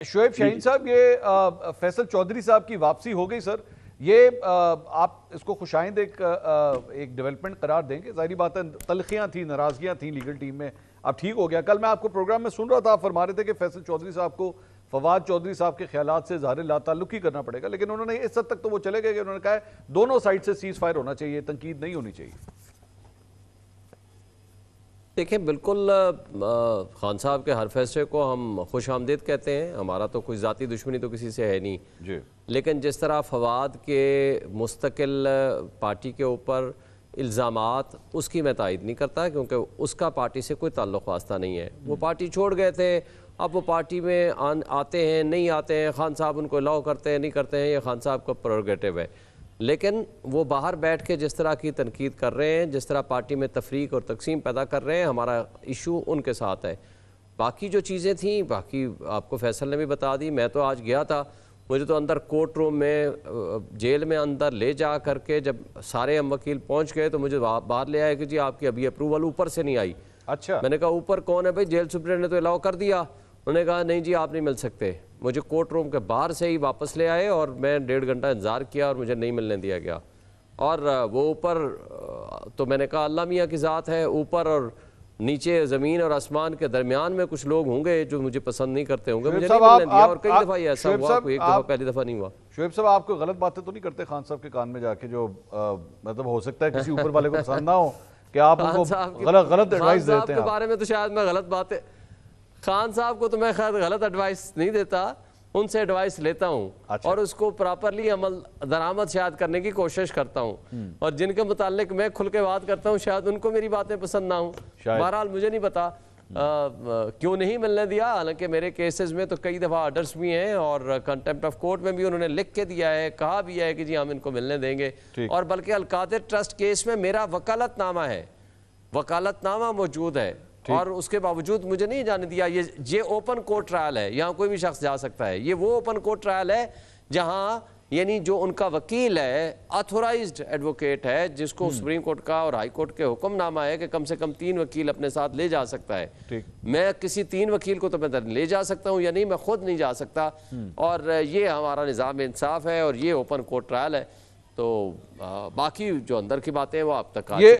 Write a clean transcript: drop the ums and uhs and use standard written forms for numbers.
शोएब शाहीन साहब, ये फैसल चौधरी साहब की वापसी हो गई सर। ये आप इसको खुशाइंद एक डेवलपमेंट करार देंगे? जाहिर बात है तलखियां थी, नाराजगियां थी लीगल टीम में, अब ठीक हो गया। कल मैं आपको प्रोग्राम में सुन रहा था, आप फरमा रहे थे कि फैसल चौधरी साहब को फवाद चौधरी साहब के ख्यालात से ज़ाहिर लाताल्लुक ही करना पड़ेगा, लेकिन उन्होंने इस हद तक तो वो चले गए कि उन्होंने कहा है दोनों साइड से सीज फायर होना चाहिए, तनकीद नहीं होनी चाहिए। देखिए, बिल्कुल खान साहब के हर फैसले को हम खुश आमदीद कहते हैं। हमारा तो कोई ज़ाती दुश्मनी तो किसी से है नहीं जी। लेकिन जिस तरह फवाद के मुस्तकिल पार्टी के ऊपर इल्ज़ामात, उसकी मैं तायद नहीं करता, क्योंकि उसका पार्टी से कोई ताल्लुक़ वास्ता नहीं है। वो पार्टी छोड़ गए थे, अब वो पार्टी में आते हैं नहीं आते हैं, खान साहब उनको अलाउ करते हैं नहीं करते हैं, ये खान साहब का प्रेरोगेटिव है। लेकिन वो बाहर बैठ के जिस तरह की तनकीद कर रहे हैं, जिस तरह पार्टी में तफरीक और तकसीम पैदा कर रहे हैं, हमारा इशू उनके साथ है। बाकी जो चीज़ें थी, बाकी आपको फैसल ने भी बता दी। मैं तो आज गया था, मुझे तो अंदर कोर्ट रूम में, जेल में अंदर ले जा करके जब सारे हम वकील पहुंच गए तो मुझे बाहर ले आए कि जी आपकी अभी अप्रूवल ऊपर से नहीं आई। अच्छा, मैंने कहा ऊपर कौन है भाई? जेल सुप्रीडेंट ने तो अलाउ कर दिया। उन्होंने कहा नहीं जी आप नहीं मिल सकते। मुझे कोर्ट रूम के बाहर से ही वापस ले आए और मैं 1.5 घंटा इंतज़ार किया और मुझे नहीं मिलने दिया गया। और वो ऊपर, तो मैंने कहा अल्लाह मियाँ की ज़ात है, ऊपर और नीचे ज़मीन और आसमान के दरमियान में कुछ लोग होंगे जो मुझे पसंद नहीं करते होंगे, मुझे नहीं मिलने दिया। और कई दफ़ा ये ऐसा हुआ, कोई एक दफ़ा पहली दफ़ा नहीं हुआ। शोएब साहब, आप कोई गलत बातें तो नहीं करते खान साहब के कान में जाके, जो मतलब हो सकता है किसी ऊपर वाले को पसंद ना हो कि आप उनको गलत एडवाइस देते हैं? के बारे में तो शायद मैं गलत बातें, खान साहब को तो मैं खैर गलत एडवाइस नहीं देता, उनसे एडवाइस लेता हूँ। अच्छा। और उसको प्रॉपरली अमल दरामद शायद करने की कोशिश करता हूँ। और जिनके मुतालिक मैं खुल के बात करता हूँ शायद उनको मेरी बातें पसंद ना हो। बहरहाल मुझे नहीं पता क्यों नहीं मिलने दिया। हालांकि मेरे केसेस में तो कई दफ़ा ऑर्डर्स भी हैं और कंटेम्प्ट ऑफ कोर्ट में भी उन्होंने लिख के दिया है, कहा भी है कि जी हम इनको मिलने देंगे। और बल्कि अलकादिर ट्रस्ट केस में मेरा वकालतनामा है, वकालतनामा मौजूद है, और उसके बावजूद मुझे नहीं जाने दिया। ये ओपन कोर्ट ट्रायल है, यहाँ कोई भी शख्स जा सकता है। ये वो ओपन कोर्ट ट्रायल है जहाँ यानी जो उनका वकील है, ऑथोराइज्ड एडवोकेट है, जिसको सुप्रीम कोर्ट का और हाई कोर्ट के हुक्मनामा है कि कम से कम 3 वकील अपने साथ ले जा सकता है। मैं किसी 3 वकील को तो मैं ले जा सकता हूँ या नहीं, मैं खुद नहीं जा सकता। और ये हमारा निज़ाम इंसाफ है और ये ओपन कोर्ट ट्रायल है। तो बाकी जो अंदर की बातें हैं वो आप तक